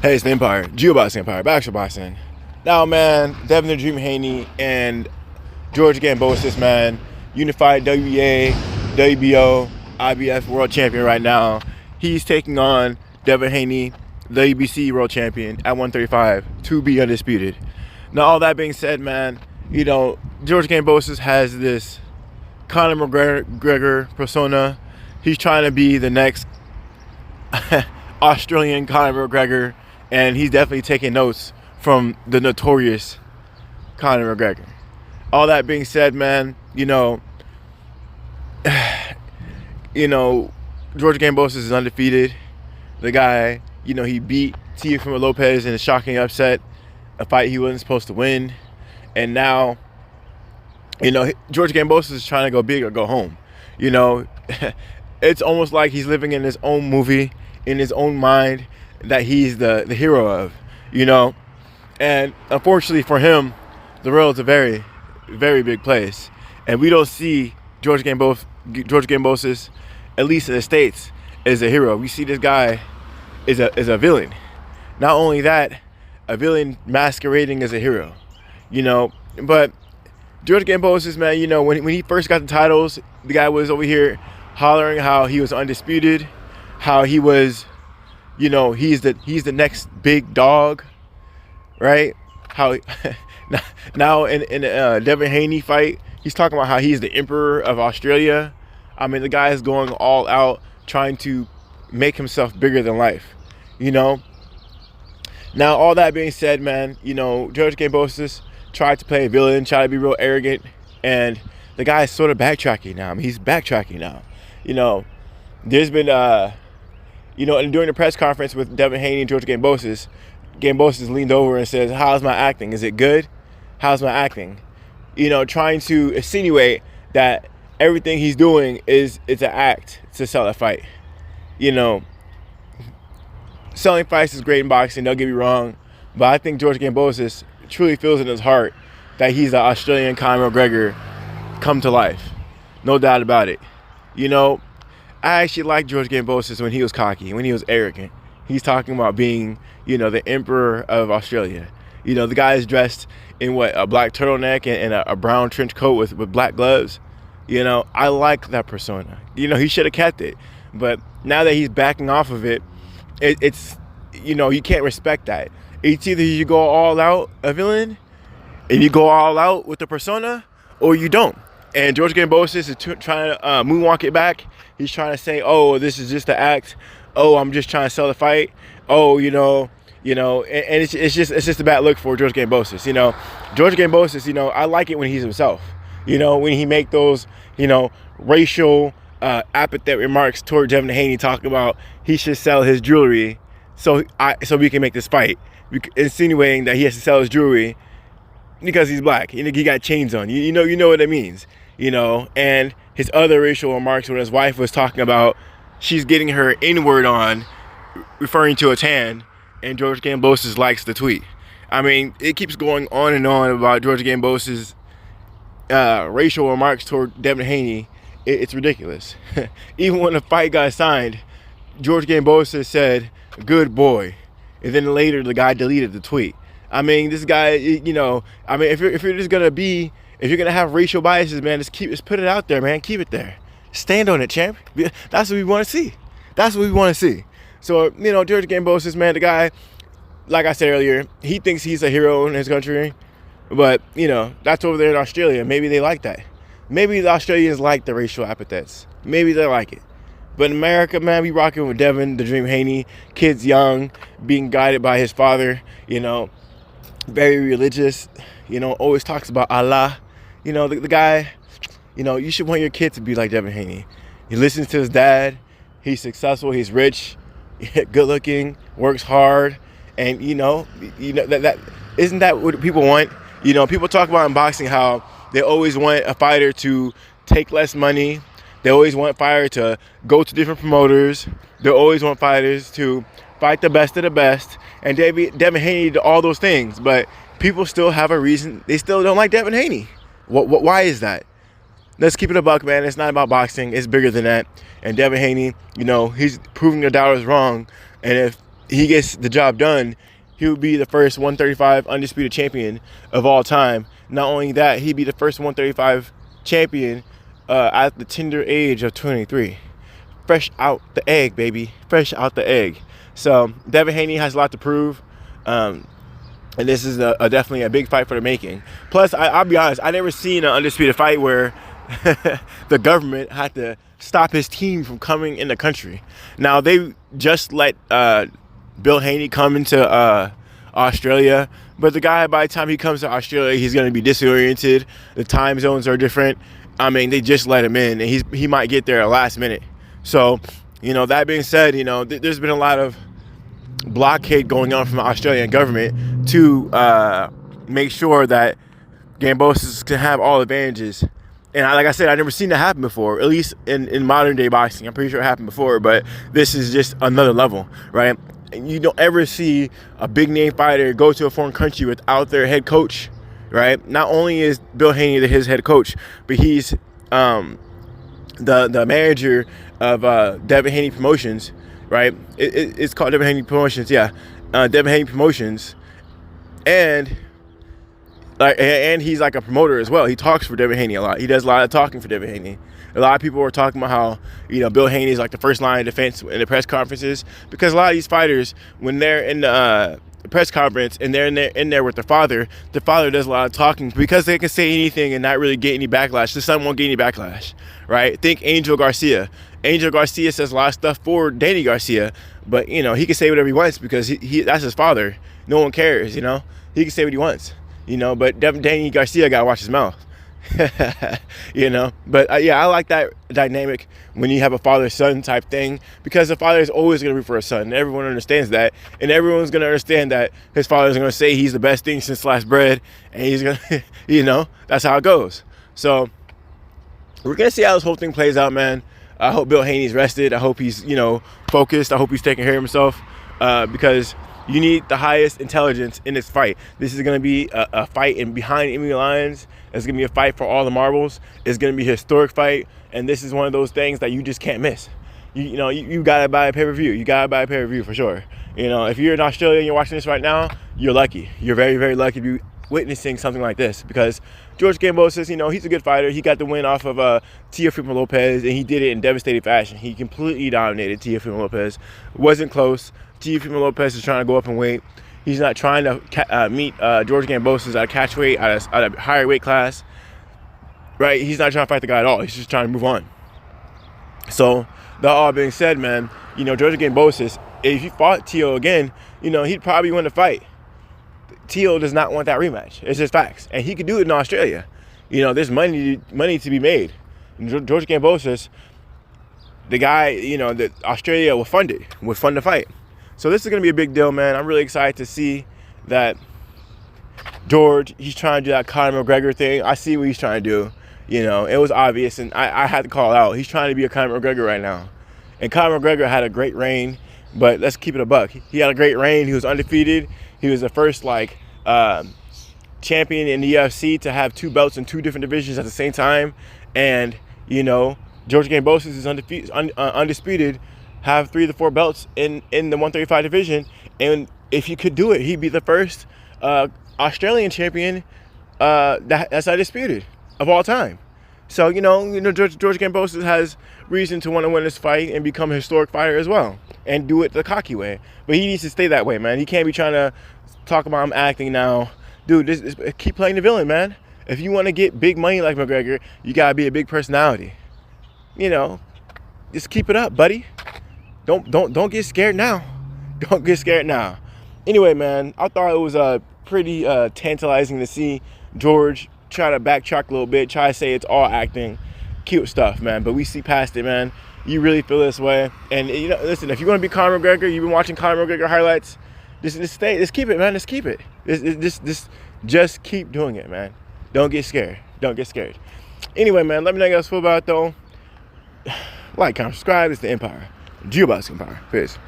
Hey, it's the Empire, GeoBoxingEmpire, back to boxing. Now, man, Devin the Dream Haney and George Gambosis, man, unified WBA, WBO, IBF world champion right now. He's taking on Devin Haney, the WBC world champion at 135, to be undisputed. Now, all that being said, man, you know, George Gambosis has this Conor McGregor persona. He's trying to be the next Australian Conor McGregor, and he's definitely taking notes from the notorious Conor McGregor. All that being said, man, you know, George Gambosis is undefeated. The guy, you know, he beat Teofimo Lopez in a shocking upset, a fight he wasn't supposed to win, and now, you know, George Gambosis is trying to go big or go home. You know, it's almost like he's living in his own movie, in his own mind, that he's the hero of, you know. And unfortunately for him, the world is a very, very big place, and we don't see George Gambosis, at least in the States, as a hero. We see this guy as a villain. Not only that, a villain masquerading as a hero, you know. But George Gambosis, man, you know, when he first got the titles, the guy was over here hollering how he was undisputed, how he was, you know, he's the next big dog, right? How now in the Devin Haney fight, he's talking about how he's the emperor of Australia. I mean, the guy is going all out, trying to make himself bigger than life, you know. Now, all that being said, man, you know, George Gambosis tried to play a villain, tried to be real arrogant, and the guy is sort of backtracking now. I mean, he's backtracking now. You know, there's been you know, and during the press conference with Devin Haney and George Gambosis leaned over and says, "How's my acting? Is it good? How's my acting?" You know, trying to insinuate that everything he's doing is an act to sell a fight. You know, selling fights is great in boxing, don't get me wrong, but I think George Gambosis truly feels in his heart that he's the Australian Conor McGregor come to life. No doubt about it. You know, I actually liked George Gambosis when he was cocky, when he was arrogant. He's talking about being, you know, the emperor of Australia. You know, the guy is dressed in what, a black turtleneck and a brown trench coat with black gloves. You know, I like that persona. You know, he should have kept it. But now that he's backing off of it, it's, you know, you can't respect that. It's either you go all out a villain and you go all out with the persona, or you don't. And George Gambosis is trying to moonwalk it back. He's trying to say, "Oh, this is just the act. Oh, I'm just trying to sell the fight. Oh, you know," and it's just a bad look for George Gambosis. You know, George Gambosis, you know, I like it when he's himself. You know, when he make those, you know, racial epithet remarks toward Devin Haney, talking about he should sell his jewelry so we can make this fight, insinuating that he has to sell his jewelry because he's black. You know, he got chains on. You know what it means. You know, and his other racial remarks when his wife was talking about she's getting her N-word on, referring to a tan, and George Gambosis likes the tweet. I mean, it keeps going on and on about George Gambosis' racial remarks toward Devin Haney. It's ridiculous. Even when the fight got signed, George Gambosis said, "Good boy," and then later the guy deleted the tweet. I mean, this guy, you know, I mean, if you're just gonna be, if you're gonna have racial biases, man, just put it out there, man. Keep it there. Stand on it, champ. That's what we want to see. That's what we want to see. So, you know, George Gambosis, man, the guy, like I said earlier, he thinks he's a hero in his country, but you know, that's over there in Australia. Maybe they like that. Maybe the Australians like the racial epithets. Maybe they like it. But in America, man, we rocking with Devin the Dream Haney, kids young, being guided by his father. You know, very religious. You know, always talks about Allah. You know, the guy, you know, you should want your kid to be like Devin Haney. He listens to his dad. He's successful. He's rich, good looking, works hard, and you know that isn't that what people want? You know, people talk about in boxing how they always want a fighter to take less money. They always want a fighter to go to different promoters. They always want fighters to fight the best of the best. And Devin Haney did all those things, but people still have a reason. They still don't like Devin Haney. Why is that? Let's keep it a buck, man. It's not about boxing. It's bigger than that. And Devin Haney, you know, he's proving the doubters wrong. And if he gets the job done, he would be the first 135 undisputed champion of all time. Not only that, he'd be the first 135 champion at the tender age of 23. Fresh out the egg, baby. Fresh out the egg. So Devin Haney has a lot to prove. And this is definitely a big fight for the making. Plus, I'll be honest, I never seen an undisputed fight where the government had to stop his team from coming in the country. Now, they just let Bill Haney come into Australia, but the guy, by the time he comes to Australia, he's going to be disoriented. The time zones are different. I mean, they just let him in, and he might get there at last minute. So, you know, that being said, you know, there's been a lot of blockade going on from the Australian government to make sure that Gambosis can have all advantages. And like I said, I've never seen that happen before, at least in modern day boxing. I'm pretty sure it happened before, but this is just another level, right? And you don't ever see a big name fighter go to a foreign country without their head coach, right? Not only is Bill Haney his head coach, but he's the manager of Devin Haney Promotions, right? It's called Devin Haney Promotions, yeah. Devin Haney Promotions, and he's like a promoter as well. He talks for Devin Haney a lot. He does a lot of talking for Devin Haney. A lot of people were talking about how, you know, Bill Haney is like the first line of defense in the press conferences, because a lot of these fighters, when they're in the press conference and they're in there with the father does a lot of talking because they can say anything and not really get any backlash. The son won't get any backlash, right? Think Angel Garcia. Angel Garcia says a lot of stuff for Danny Garcia, but, you know, he can say whatever he wants because he that's his father. No one cares, you know? He can say what he wants, you know, but Danny Garcia got to watch his mouth. You know, but yeah, I like that dynamic when you have a father-son type thing, because the father is always going to root for a son, and everyone understands that, and everyone's going to understand that his father is going to say he's the best thing since sliced bread, and he's going to, you know, that's how it goes. So we're going to see how this whole thing plays out, man. I hope Bill Haney's rested. I hope he's, you know, focused. I hope he's taking care of himself, because you need the highest intelligence in this fight. This is going to be a fight in behind enemy lines. It's going to be a fight for all the marbles. It's going to be a historic fight. And this is one of those things that you just can't miss. You know, you got to buy a pay-per-view. You got to buy a pay-per-view for sure. You know, if you're in Australia and you're watching this right now, you're lucky. You're very, very lucky to be witnessing something like this, because George Gambosis, you know, he's a good fighter. He got the win off of Teofimo Lopez, and he did it in devastating fashion. He completely dominated Teofimo Lopez. It wasn't close. Teofimo Lopez is trying to go up in weight. He's not trying to meet George Gambosis at a catch weight, at a higher weight class, right? He's not trying to fight the guy at all. He's just trying to move on. So, that all being said, man, you know, George Gambosis, if he fought Teo again, you know, he'd probably win the fight. Teo does not want that rematch. It's just facts. And he could do it in Australia. You know, there's money to be made. And George Gambosis, the guy, you know, that Australia would fund the fight. So this is going to be a big deal, man. I'm really excited to see that George, he's trying to do that Conor McGregor thing. I see what he's trying to do. You know, it was obvious, and I had to call it out. He's trying to be a Conor McGregor right now. And Conor McGregor had a great reign, but let's keep it a buck. He had a great reign. He was undefeated. He was the first, champion in the UFC to have 2 belts in 2 different divisions at the same time. And, you know, George Gambosis is undisputed, have 3 of the 4 belts in the 135 division, and if he could do it, he'd be the first Australian champion that's undisputed of all time. So you know George Gambosis has reason to want to win this fight and become a historic fighter as well, and do it the cocky way. But he needs to stay that way, man. He can't be trying to talk about I'm acting now, dude. Keep playing the villain, man. If you want to get big money like McGregor, you gotta be a big personality. You know, just keep it up, buddy. Don't get scared now. Don't get scared now. Anyway, man, I thought it was pretty tantalizing to see George try to backtrack a little bit, try to say it's all acting. Cute stuff, man. But we see past it, man. You really feel this way. And, you know, listen, if you want to be Conor McGregor, you've been watching Conor McGregor highlights, just keep it, man. Just keep it. Just keep doing it, man. Don't get scared. Don't get scared. Anyway, man, let me know how you guys feel about it, though. Like, comment, subscribe. It's the Empire. GeoBoxingEmpire. Peace.